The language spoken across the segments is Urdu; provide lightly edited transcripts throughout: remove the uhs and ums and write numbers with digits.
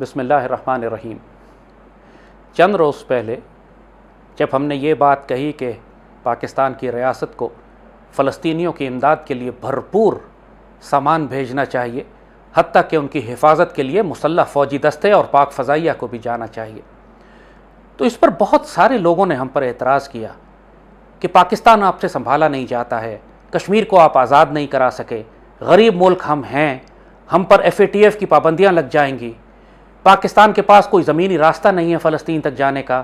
بسم اللہ الرحمن الرحیم۔ چند روز پہلے جب ہم نے یہ بات کہی کہ پاکستان کی ریاست کو فلسطینیوں کی امداد کے لیے بھرپور سامان بھیجنا چاہیے، حتیٰ کہ ان کی حفاظت کے لیے مسلح فوجی دستے اور پاک فضائیہ کو بھی جانا چاہیے، تو اس پر بہت سارے لوگوں نے ہم پر اعتراض کیا کہ پاکستان آپ سے سنبھالا نہیں جاتا ہے، کشمیر کو آپ آزاد نہیں کرا سکے، غریب ملک ہم ہیں، ہم پر FATF کی پابندیاں لگ جائیں گی، پاکستان کے پاس کوئی زمینی راستہ نہیں ہے فلسطین تک جانے کا،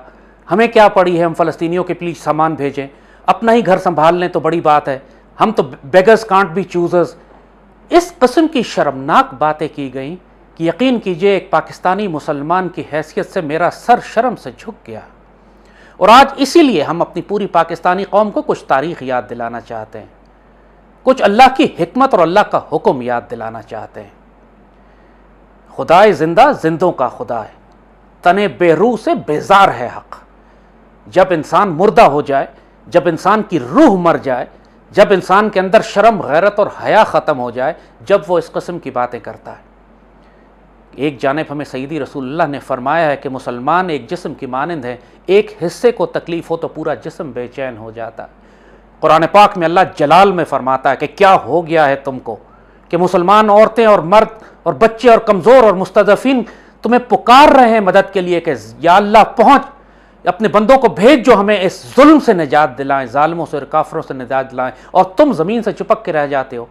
ہمیں کیا پڑی ہے ہم فلسطینیوں کے پلیز سامان بھیجیں، اپنا ہی گھر سنبھال لیں تو بڑی بات ہے، ہم تو بیگرز کانٹ بی چوزرز۔ اس قسم کی شرمناک باتیں کی گئیں کہ یقین کیجئے ایک پاکستانی مسلمان کی حیثیت سے میرا سر شرم سے جھک گیا، اور آج اسی لیے ہم اپنی پوری پاکستانی قوم کو کچھ تاریخ یاد دلانا چاہتے ہیں، کچھ اللہ کی حکمت اور اللہ کا حکم یاد دلانا چاہتے ہیں۔ خدائے زندہ زندوں کا خدا ہے، تن بے روح سے بیزار ہے حق۔ جب انسان مردہ ہو جائے، جب انسان کی روح مر جائے، جب انسان کے اندر شرم، غیرت اور حیا ختم ہو جائے، جب وہ اس قسم کی باتیں کرتا ہے۔ ایک جانب ہمیں سیدی رسول اللہ نے فرمایا ہے کہ مسلمان ایک جسم کی مانند ہے، ایک حصے کو تکلیف ہو تو پورا جسم بے چین ہو جاتا ہے۔ قرآن پاک میں اللہ جلال میں فرماتا ہے کہ کیا ہو گیا ہے تم کو کہ مسلمان عورتیں اور مرد اور بچے اور کمزور اور مستضعفین تمہیں پکار رہے ہیں مدد کے لیے کہ یا اللہ پہنچ، اپنے بندوں کو بھیج جو ہمیں اس ظلم سے نجات دلائیں، ظالموں سے اور کافروں سے نجات دلائیں، اور تم زمین سے چپک کے رہ جاتے ہو۔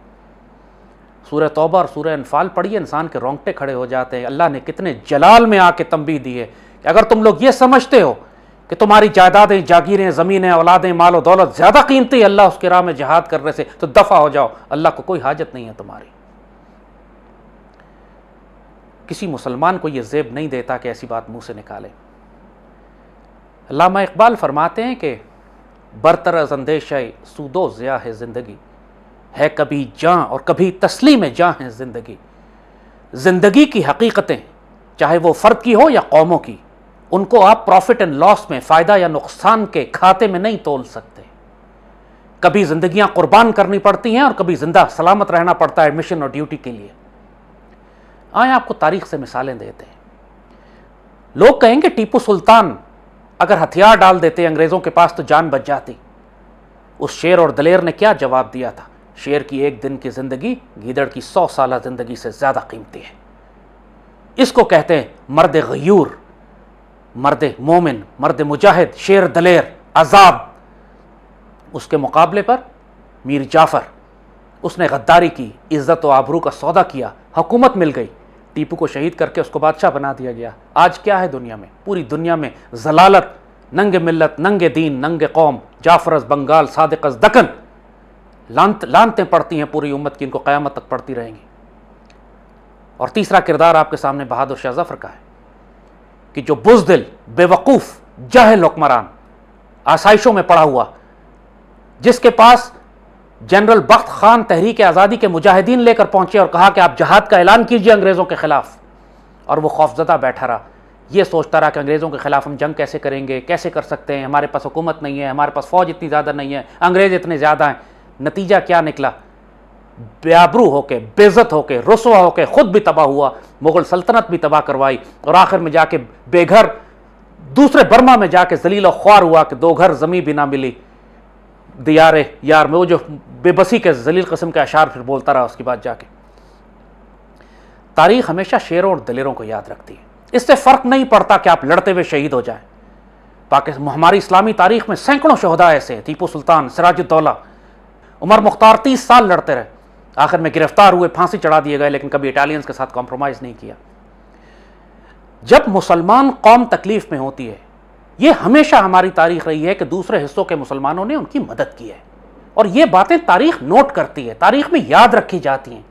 سورہ توبہ اور سورہ انفال پڑھیے، انسان کے رونگٹے کھڑے ہو جاتے ہیں۔ اللہ نے کتنے جلال میں آ کے تنبیہ دی ہے کہ اگر تم لوگ یہ سمجھتے ہو کہ تمہاری جائیدادیں، جاگیریں، زمینیں، اولادیں، مال و دولت زیادہ قیمتی ہے اللہ اس کے راہ میں جہاد کرنے سے، تو دفع ہو جاؤ، اللہ کو کوئی حاجت نہیں ہے تمہاری۔ کسی مسلمان کو یہ زیب نہیں دیتا کہ ایسی بات منہ سے نکالے۔ علامہ اقبال فرماتے ہیں کہ برتر از اندیشہ سود و ضیاء ہے زندگی، ہے کبھی جاں اور کبھی تسلیم جاں ہے زندگی۔ زندگی کی حقیقتیں چاہے وہ فرد کی ہو یا قوموں کی، ان کو آپ پروفٹ اینڈ لاس میں، فائدہ یا نقصان کے کھاتے میں نہیں تول سکتے۔ کبھی زندگیاں قربان کرنی پڑتی ہیں اور کبھی زندہ سلامت رہنا پڑتا ہے مشن اور ڈیوٹی کے لیے۔ آئیں آپ کو تاریخ سے مثالیں دیتے ہیں۔ لوگ کہیں گے ٹیپو سلطان اگر ہتھیار ڈال دیتے انگریزوں کے پاس تو جان بچ جاتی۔ اس شیر اور دلیر نے کیا جواب دیا تھا؟ شیر کی ایک دن کی زندگی گیدڑ کی 100 سالہ زندگی سے زیادہ قیمتی ہے۔ اس کو کہتے ہیں مرد غیور، مرد مومن، مرد مجاہد، شیر دلیر، عذاب۔ اس کے مقابلے پر میر جعفر، اس نے غداری کی، عزت و آبرو کا سودا کیا، حکومت مل گئی، ٹیپو کو شہید کر کے اس کو بادشاہ بنا دیا گیا۔ آج کیا ہے دنیا میں؟ پوری دنیا میں ضلالت، ننگ ملت، ننگ دین، ننگ قوم، جعفر از بنگال، صادق از دکن، لانتیں پڑتی ہیں پوری امت کی، ان کو قیامت تک پڑتی رہیں گی۔ اور تیسرا کردار آپ کے سامنے بہادر شاہ ظفر کا ہے کہ جو بزدل، بے وقوف، جاہل حکمران، آسائشوں میں پڑا ہوا، جس کے پاس جنرل بخت خان تحریک آزادی کے مجاہدین لے کر پہنچے اور کہا کہ آپ جہاد کا اعلان کیجئے انگریزوں کے خلاف، اور وہ خوفزدہ بیٹھا رہا، یہ سوچتا رہا کہ انگریزوں کے خلاف ہم جنگ کیسے کریں گے، کیسے کر سکتے ہیں، ہمارے پاس حکومت نہیں ہے، ہمارے پاس فوج اتنی زیادہ نہیں ہے، انگریز اتنے زیادہ ہیں۔ نتیجہ کیا نکلا؟ بے آبرو ہو کے، بے عزت ہو کے، رسوا ہو کے خود بھی تباہ ہوا، مغل سلطنت بھی تباہ کروائی، اور آخر میں جا کے بے گھر دوسرے برما میں جا کے ذلیل و خوار ہوا کہ 2 گھر زمین بھی نہ ملی دیار یار میں، وہ جو بے بسی کے ذلیل قسم کے اشعار پھر بولتا رہا اس کے بعد جا کے۔ تاریخ ہمیشہ شیروں اور دلیروں کو یاد رکھتی ہے، اس سے فرق نہیں پڑتا کہ آپ لڑتے ہوئے شہید ہو جائیں۔ ہماری اسلامی تاریخ میں سینکڑوں شہداء ایسے ہیں، ٹیپو سلطان، سراج الدولہ، عمر مختار 30 سال لڑتے رہے، آخر میں گرفتار ہوئے، پھانسی چڑھا دیے گئے، لیکن کبھی اٹالینز کے ساتھ کمپرومائز نہیں کیا۔ جب مسلمان قوم تکلیف میں ہوتی ہے، یہ ہمیشہ ہماری تاریخ رہی ہے کہ دوسرے حصوں کے مسلمانوں نے ان کی مدد کی ہے، اور یہ باتیں تاریخ نوٹ کرتی ہے، تاریخ میں یاد رکھی جاتی ہیں۔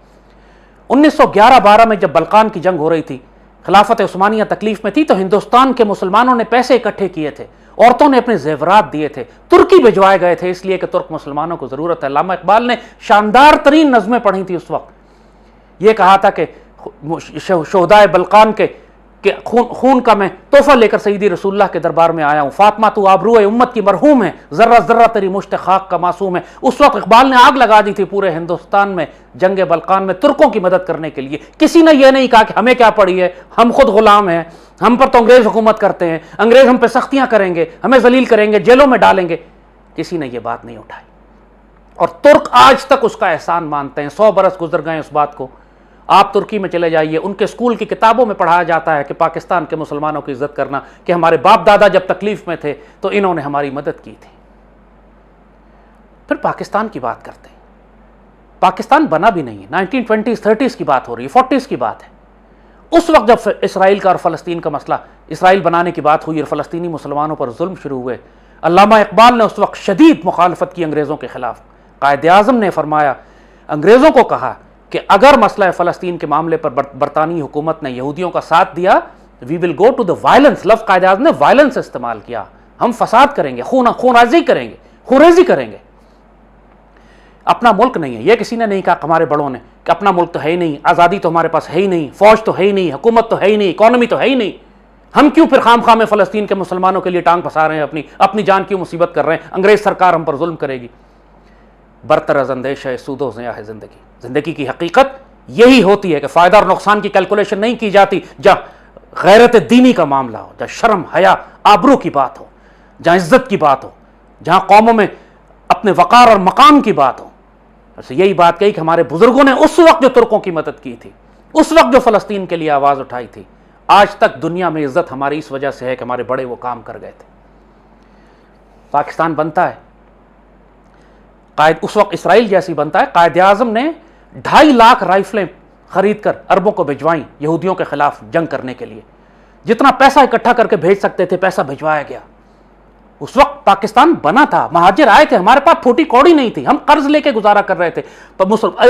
1911-12 میں جب بلقان کی جنگ ہو رہی تھی، خلافت عثمانیہ تکلیف میں تھی، تو ہندوستان کے مسلمانوں نے پیسے اکٹھے کیے تھے، عورتوں نے اپنے زیورات دیے تھے، ترکی بھجوائے گئے تھے، اس لیے کہ ترک مسلمانوں کو ضرورت ہے۔ علامہ اقبال نے شاندار ترین نظمیں پڑھی تھی اس وقت، یہ کہا تھا کہ شہدائے بلقان کے کہ خون کا میں تحفہ لے کر سیدی رسول اللہ کے دربار میں آیا ہوں، فاطمہ تو آبرو امت کی مرحوم ہے، ذرہ ذرہ تیری مشت خاک کا معصوم ہے۔ اس وقت اقبال نے آگ لگا دی تھی پورے ہندوستان میں جنگ بلقان میں ترکوں کی مدد کرنے کے لیے۔ کسی نے یہ نہیں کہا کہ ہمیں کیا پڑی ہے، ہم خود غلام ہیں، ہم پر تو انگریز حکومت کرتے ہیں، انگریز ہم پہ سختیاں کریں گے، ہمیں ذلیل کریں گے، جیلوں میں ڈالیں گے۔ کسی نے یہ بات نہیں اٹھائی، اور ترک آج تک اس کا احسان مانتے ہیں۔ 100 برس گزر گئے اس بات کو۔ آپ ترکی میں چلے جائیے، ان کے اسکول کی کتابوں میں پڑھایا جاتا ہے کہ پاکستان کے مسلمانوں کی عزت کرنا، کہ ہمارے باپ دادا جب تکلیف میں تھے تو انہوں نے ہماری مدد کی تھی۔ پھر پاکستان کی بات کرتے ہیں۔ پاکستان بنا بھی نہیں ہے، 1920s 30s کی بات ہو رہی ہے، 40s کی بات ہے۔ اس وقت جب اسرائیل کا اور فلسطین کا مسئلہ، اسرائیل بنانے کی بات ہوئی اور فلسطینی مسلمانوں پر ظلم شروع ہوئے، علامہ اقبال نے اس وقت شدید مخالفت کی انگریزوں کے خلاف۔ قائد اعظم نے فرمایا، انگریزوں کو کہا کہ اگر مسئلہ فلسطین کے معاملے پر برطانوی حکومت نے یہودیوں کا ساتھ دیا، وی ول گو ٹو دا وائلنس۔ لفظ قائد اعظم نے وائلنس استعمال کیا، ہم فساد کریں گے، خونریزی کریں گے، خونریزی کریں گے۔ اپنا ملک نہیں ہے، یہ کسی نے نہیں کہا ہمارے بڑوں نے کہ اپنا ملک تو ہے ہی نہیں، آزادی تو ہمارے پاس ہے ہی نہیں، فوج تو ہے ہی نہیں، حکومت تو ہے ہی نہیں، اکانومی تو ہے ہی نہیں، ہم کیوں پھر خام خواہ میں فلسطین کے مسلمانوں کے لیے ٹانگ پھنسا رہے ہیں، اپنی جان کیوں مصیبت کر رہے ہیں، انگریز سرکار ہم پر ظلم کرے گی۔ برتر از اندیشہ سود و ضیاء ہے زندگی۔ زندگی کی حقیقت یہی ہوتی ہے کہ فائدہ اور نقصان کی کیلکولیشن نہیں کی جاتی، جہاں غیرت دینی کا معاملہ ہو، جہاں شرم حیا آبرو کی بات ہو، جہاں عزت کی بات ہو، جہاں قوموں میں اپنے وقار اور مقام کی بات ہو۔ ایسے یہی بات کہی کہ ہمارے بزرگوں نے اس وقت جو ترکوں کی مدد کی تھی، اس وقت جو فلسطین کے لیے آواز اٹھائی تھی، آج تک دنیا میں عزت ہماری اس وجہ سے ہے کہ ہمارے بڑے وہ کام کر گئے تھے۔ پاکستان بنتا ہے، اس وقت اسرائیل جیسی بنتا ہے، قائد اعظم نے 2.5 لاکھ رائفلیں خرید کر عربوں کو بھجوائیں یہودیوں کے خلاف جنگ کرنے کے لیے۔ جتنا پیسہ اکٹھا کر کے بھیج سکتے تھے پیسہ بھجوایا گیا۔ اس وقت پاکستان بنا تھا، مہاجر آئے تھے، ہمارے پاس پھوٹی کوڑی نہیں تھی، ہم قرض لے کے گزارا کر رہے تھے۔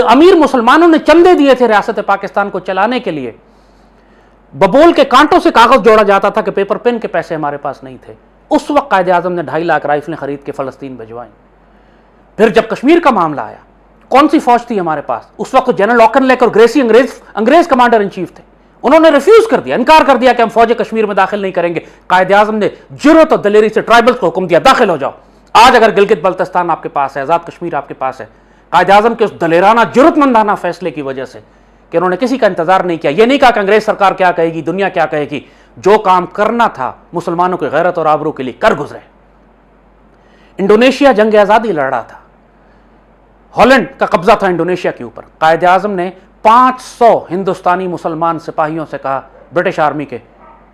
امیر مسلمانوں نے چندے دیے تھے ریاست پاکستان کو چلانے کے لیے۔ ببول کے کانٹوں سے کاغذ جوڑا جاتا تھا کہ پیپر پین کے پیسے ہمارے پاس نہیں تھے۔ اس وقت قائد اعظم نے 2.5 لاکھ رائفلیں خرید کے فلسطین بھجوائیں۔ پھر جب کشمیر کا معاملہ آیا، کون سی فوج تھی ہمارے پاس؟ اس وقت جنرل آکن لیک اور گریسی انگریز کمانڈر ان چیف تھے۔ انہوں نے ریفیوز کر دیا، انکار کر دیا کہ ہم فوج کشمیر میں داخل نہیں کریں گے۔ قائد اعظم نے جرأت اور دلیری سے ٹرائبلز کو حکم دیا، داخل ہو جاؤ۔ آج اگر گلگت بلتستان آپ کے پاس ہے، آزاد کشمیر آپ کے پاس ہے، قائد اعظم کے اس دلیرانہ جرأت مندانہ فیصلے کی وجہ سے کہ انہوں نے کسی کا انتظار نہیں کیا، یہ نہیں کہا کہ انگریز سرکار کیا کہے گی، دنیا کیا کہے گی، جو کام کرنا تھا مسلمانوں کی غیرت اور آبرو کے لیے کر گزرے۔ انڈونیشیا جنگ آزادی لڑ رہا تھا، ہالینڈ کا قبضہ تھا انڈونیشیا کے اوپر۔ قائد اعظم نے 500 ہندوستانی مسلمان سپاہیوں سے کہا، برٹش آرمی کے،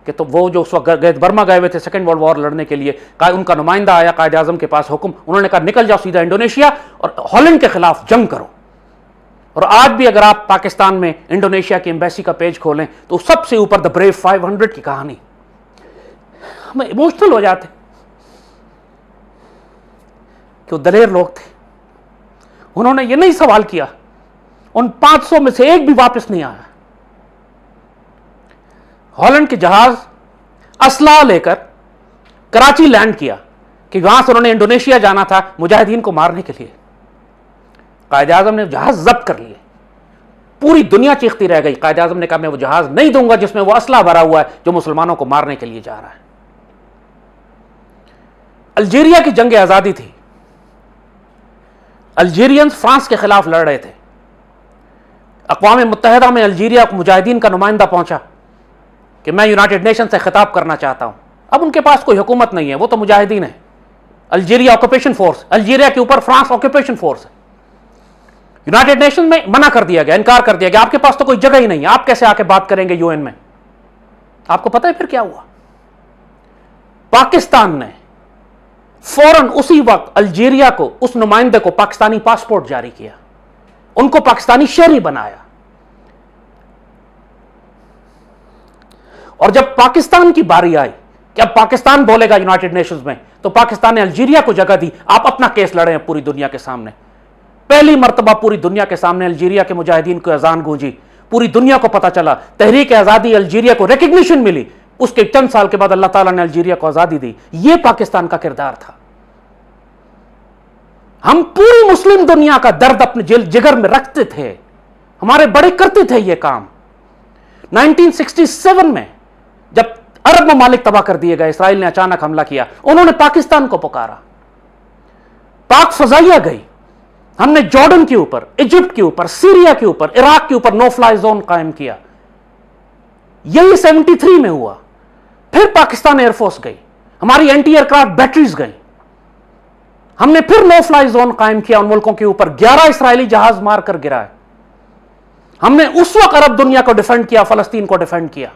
کہ تو وہ جو اس وقت برما گئے ہوئے تھے سیکنڈ ورلڈ وار لڑنے کے لیے، ان کا نمائندہ آیا قائد اعظم کے پاس حکم، انہوں نے کہا نکل جاؤ سیدھا انڈونیشیا اور ہالینڈ کے خلاف جنگ کرو۔ اور آج بھی اگر آپ پاکستان میں انڈونیشیا کی ایمبیسی کا پیج کھولیں تو سب سے اوپر دا بریو 500 کی کہانی، ہم ایموشنل ہو جاتے کہ وہ دلیر لوگ تھے۔ انہوں نے یہ نہیں سوال کیا، ان 500 میں سے ایک بھی واپس نہیں آیا۔ ہالینڈ کے جہاز اسلحہ لے کر کراچی لینڈ کیا کہ وہاں سے انہوں نے انڈونیشیا جانا تھا مجاہدین کو مارنے کے لیے۔ قائد اعظم نے جہاز ضبط کر لیے، پوری دنیا چیختی رہ گئی۔ قائد اعظم نے کہا میں وہ جہاز نہیں دوں گا جس میں وہ اسلحہ بھرا ہوا ہے جو مسلمانوں کو مارنے کے لیے جا رہا ہے۔ الجیریا کی جنگ آزادی تھی، الجیرینز فرانس کے خلاف لڑ رہے تھے۔ اقوام متحدہ میں الجیریا کو مجاہدین کا نمائندہ پہنچا کہ میں یونائٹڈ نیشن سے خطاب کرنا چاہتا ہوں۔ اب ان کے پاس کوئی حکومت نہیں ہے، وہ تو مجاہدین ہیں، الجیریا آکوپیشن فورس، الجیریا کے اوپر فرانس آکوپیشن فورس ہے۔ یونائٹڈ نیشن میں منع کر دیا گیا، انکار کر دیا گیا، آپ کے پاس تو کوئی جگہ ہی نہیں ہے، آپ کیسے آ کے بات کریں گے UN میں؟ آپ کو پتہ ہے پھر کیا ہوا؟ پاکستان نے فوراً اسی وقت الجیریا کو، اس نمائندے کو پاکستانی پاسپورٹ جاری کیا، ان کو پاکستانی شہری بنایا۔ اور جب پاکستان کی باری آئی کہ اب پاکستان بولے گا یونائٹڈ نیشنز میں، تو پاکستان نے الجیریا کو جگہ دی، آپ اپنا کیس لڑیں پوری دنیا کے سامنے۔ پہلی مرتبہ پوری دنیا کے سامنے الجیریا کے مجاہدین کو اذان گونجی، پوری دنیا کو پتا چلا، تحریک آزادی الجیریا کو ریکگنیشن ملی۔ اس کے چند سال کے بعد اللہ تعالیٰ نے الجیریا کو آزادی دی۔ یہ پاکستان کا کردار تھا۔ ہم پوری مسلم دنیا کا درد اپنے جگر میں رکھتے تھے، ہمارے بڑے کرتے تھے یہ کام۔ 1967 میں جب عرب ممالک تباہ کر دیے گئے، اسرائیل نے اچانک حملہ کیا، انہوں نے پاکستان کو پکارا، پاک فضائیہ گئی، ہم نے جارڈن کے اوپر، ایجپٹ کے اوپر، سیریا کے اوپر، عراق کے اوپر نو فلائی زون قائم کیا. یہی 73 میں ہوا. پھر پاکستان ایئر فورس گئی، ہماری اینٹی ایئر کرافٹ بیٹریز گئی، ہم نے پھر نو فلائی زون قائم کیا ان ملکوں کے اوپر، 11 اسرائیلی جہاز مار کر گرائے. ہم نے اس وقت عرب دنیا کو ڈیفینڈ کیا، فلسطین کو ڈیفینڈ کیا.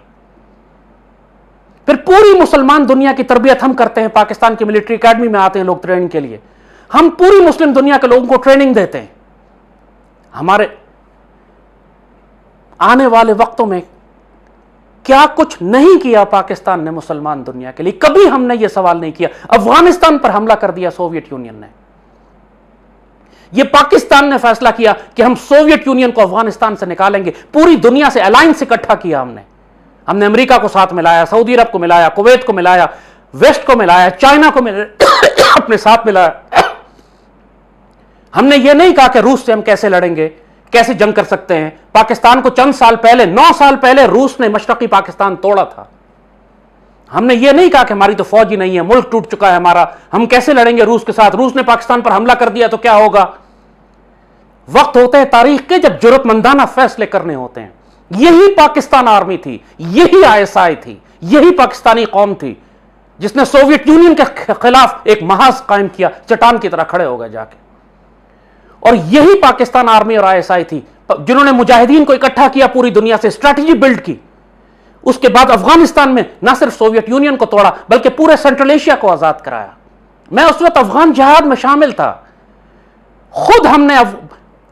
پھر پوری مسلمان دنیا کی تربیت ہم کرتے ہیں، پاکستان کی ملٹری اکیڈمی میں آتے ہیں لوگ ٹریننگ کے لیے، ہم پوری مسلم دنیا کے لوگوں کو ٹریننگ دیتے ہیں. ہمارے آنے والے وقتوں میں کیا کچھ نہیں کیا پاکستان نے مسلمان دنیا کے لیے؟ کبھی ہم نے یہ سوال نہیں کیا. افغانستان پر حملہ کر دیا سوویت یونین نے، یہ پاکستان نے فیصلہ کیا کہ ہم سوویت یونین کو افغانستان سے نکالیں گے. پوری دنیا سے الائنس اکٹھا کیا ہم نے امریکہ کو ساتھ ملایا، سعودی عرب کو ملایا، کویت کو ملایا، ویسٹ کو ملایا، چائنا کو ملایا، اپنے ساتھ ملایا. ہم نے یہ نہیں کہا کہ روس سے ہم کیسے لڑیں گے، کیسے جنگ کر سکتے ہیں. پاکستان کو چند سال پہلے، 9 سال پہلے روس نے مشرقی پاکستان توڑا تھا. ہم نے یہ نہیں کہا کہ ہماری تو فوج ہی نہیں ہے، ملک ٹوٹ چکا ہے ہمارا، ہم کیسے لڑیں گے روس کے ساتھ، روس نے پاکستان پر حملہ کر دیا تو کیا ہوگا. وقت ہوتے ہیں تاریخ کے جب جرأت مندانہ فیصلے کرنے ہوتے ہیں. یہی پاکستان آرمی تھی، یہی ISI تھی، یہی پاکستانی قوم تھی جس نے سوویت یونین کے خلاف ایک محاذ قائم کیا، چٹان کی طرح کھڑے ہو گئے جا کے. اور یہی پاکستان آرمی اور ISI تھی جنہوں نے مجاہدین کو اکٹھا کیا، پوری دنیا سے اسٹریٹجی بلڈ کی. اس کے بعد افغانستان میں نہ صرف سوویت یونین کو توڑا بلکہ پورے سینٹرل ایشیا کو آزاد کرایا. میں اس وقت افغان جہاد میں شامل تھا. خود ہم نے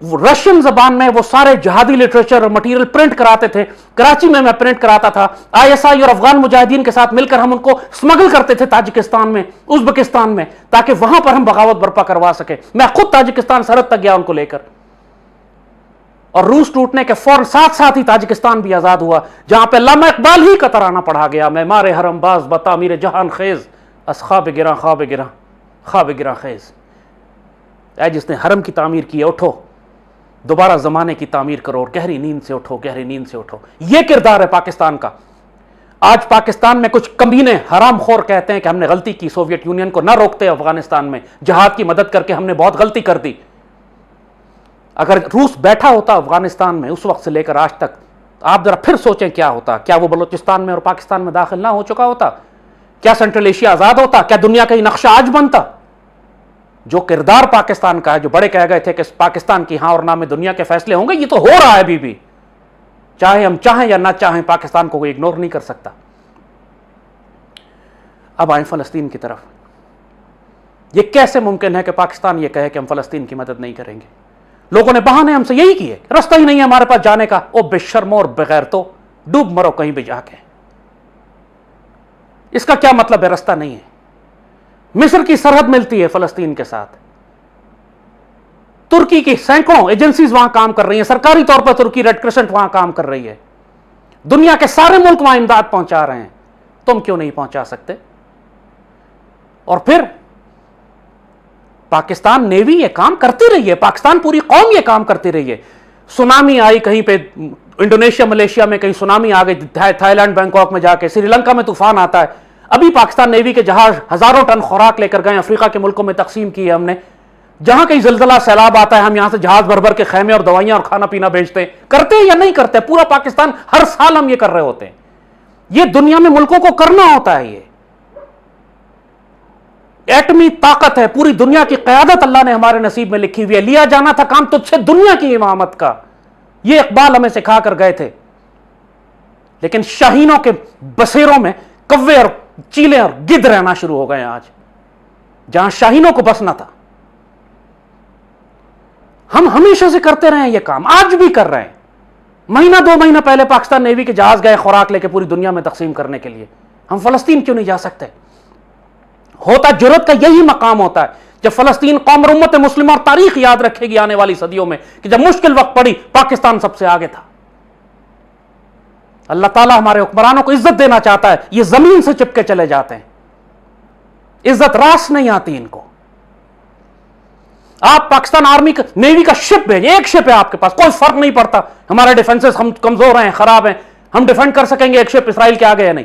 رشین زبان میں وہ سارے جہادی لٹریچر اور مٹیریل پرنٹ کراتے تھے. کراچی میں پرنٹ کراتا تھا. ISI اور افغان مجاہدین کے ساتھ مل کر ہم ان کو سمگل کرتے تھے تاجکستان میں، ازبکستان میں، تاکہ وہاں پر ہم بغاوت برپا کروا سکے. میں خود تاجکستان سرحد تک گیا ان کو لے کر. اور روس ٹوٹنے کے فوراً ساتھ ہی تاجکستان بھی آزاد ہوا، جہاں پہ علامہ اقبال ہی کا ترانہ پڑھا گیا، میں مارے حرم باز بتا میرے جہان خیز، از خواب گراں خواب گراں خواب گراں خیز. اے جس نے حرم کی تعمیر کی، اٹھو دوبارہ زمانے کی تعمیر کرو اور گہری نیند سے اٹھو، گہری نیند سے اٹھو. یہ کردار ہے پاکستان کا. آج پاکستان میں کچھ کمینے حرام خور کہتے ہیں کہ ہم نے غلطی کی، سوویت یونین کو نہ روکتے افغانستان میں، جہاد کی مدد کر کے ہم نے بہت غلطی کر دی. اگر روس بیٹھا ہوتا افغانستان میں اس وقت سے لے کر آج تک، آپ ذرا پھر سوچیں کیا ہوتا. کیا وہ بلوچستان میں اور پاکستان میں داخل نہ ہو چکا ہوتا؟ کیا سینٹرل ایشیا آزاد ہوتا؟ کیا دنیا کا یہ نقشہ آج بنتا؟ جو کردار پاکستان کا ہے، جو بڑے کہہ گئے تھے کہ پاکستان کی ہاں اور نہ میں دنیا کے فیصلے ہوں گے، یہ تو ہو رہا ہے ابھی بھی. چاہے ہم چاہیں یا نہ چاہیں، پاکستان کو کوئی اگنور نہیں کر سکتا. اب آئیں فلسطین کی طرف. یہ کیسے ممکن ہے کہ پاکستان یہ کہے کہ ہم فلسطین کی مدد نہیں کریں گے؟ لوگوں نے بہانے ہم سے یہی کیے، رستہ ہی نہیں ہے ہمارے پاس جانے کا. او بے شرمو اور بغیر تو ڈوب مرو کہیں بھی جا کے. اس کا کیا مطلب ہے رستہ نہیں ہے؟ مصر کی سرحد ملتی ہے فلسطین کے ساتھ، ترکی کی سینکڑوں ایجنسیز وہاں کام کر رہی ہیں، سرکاری طور پر ترکی ریڈ کرسنٹ وہاں کام کر رہی ہے، دنیا کے سارے ملک وہاں امداد پہنچا رہے ہیں. تم کیوں نہیں پہنچا سکتے؟ اور پھر پاکستان نیوی یہ کام کرتی رہی ہے، پاکستان پوری قوم یہ کام کرتی رہی ہے. سونامی آئی کہیں پہ انڈونیشیا ملیشیا میں، کہیں سونامی آ گئی تھائی لینڈ بینکاک میں جا کے، سری لنکا میں طوفان آتا ہے. ابھی پاکستان نیوی کے جہاز ہزاروں ٹن خوراک لے کر گئے، افریقہ کے ملکوں میں تقسیم کی ہے ہم نے. جہاں کہیں زلزلہ سیلاب آتا ہے، ہم یہاں سے جہاز بھر بھر کے خیمے اور دوائیاں اور کھانا پینا بھیجتے ہیں. کرتے ہیں یا نہیں کرتے؟ پورا پاکستان ہر سال ہم یہ کر رہے ہوتے ہیں. یہ دنیا میں ملکوں کو کرنا ہوتا ہے. یہ ایٹمی طاقت ہے، پوری دنیا کی قیادت اللہ نے ہمارے نصیب میں لکھی ہوئی ہے. لیا جانا تھا کام تجھ سے دنیا کی امامت کا. یہ اقبال ہمیں سکھا کر گئے تھے. لیکن شاہینوں کے بسیروں میں کوے اور چیلے اور گدھ رہنا شروع ہو گئے ہیں آج، جہاں شاہینوں کو بسنا تھا. ہم ہمیشہ سے کرتے رہے ہیں یہ کام، آج بھی کر رہے ہیں. مہینہ 2 مہینہ پہلے پاکستان نیوی کے جہاز گئے خوراک لے کے پوری دنیا میں تقسیم کرنے کے لیے. ہم فلسطین کیوں نہیں جا سکتے؟ ہوتا جرأت کا یہی مقام ہوتا ہے. جب فلسطین قوم اور امت مسلمہ اور تاریخ یاد رکھے گی آنے والی صدیوں میں کہ جب مشکل وقت پڑی پاکستان سب سے آگے تھا. اللہ تعالیٰ ہمارے حکمرانوں کو عزت دینا چاہتا ہے، یہ زمین سے چپکے چلے جاتے ہیں، عزت راس نہیں آتی ان کو. آپ پاکستان آرمی کا نیوی کا شپ بھیجیں، ایک شپ ہے آپ کے پاس، کوئی فرق نہیں پڑتا ہمارے ڈیفنسز ہم کمزور ہیں، خراب ہیں، ہم ڈیفینڈ کر سکیں گے ایک شپ اسرائیل کے آگے ہے نہیں.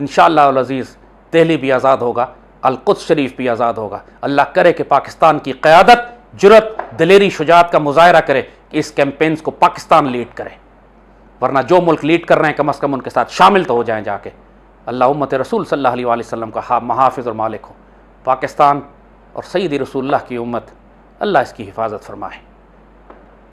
انشاءاللہ العزیز دہلی بھی آزاد ہوگا، القدس شریف بھی آزاد ہوگا۔ اللہ کرے کہ پاکستان کی قیادت جرت، دلیری، شجاعت کا مظاہرہ کرے کہ اس کیمپینز کو پاکستان لیڈ کرے، ورنہ جو ملک لیڈ کر رہے ہیں کم از کم ان کے ساتھ شامل تو ہو جائیں جا کے۔ اللہ امت رسول صلی اللہ علیہ وآلہ وسلم کا محافظ اور مالک ہو۔ پاکستان اور سیدی رسول اللہ کی امت، اللہ اس کی حفاظت فرمائے۔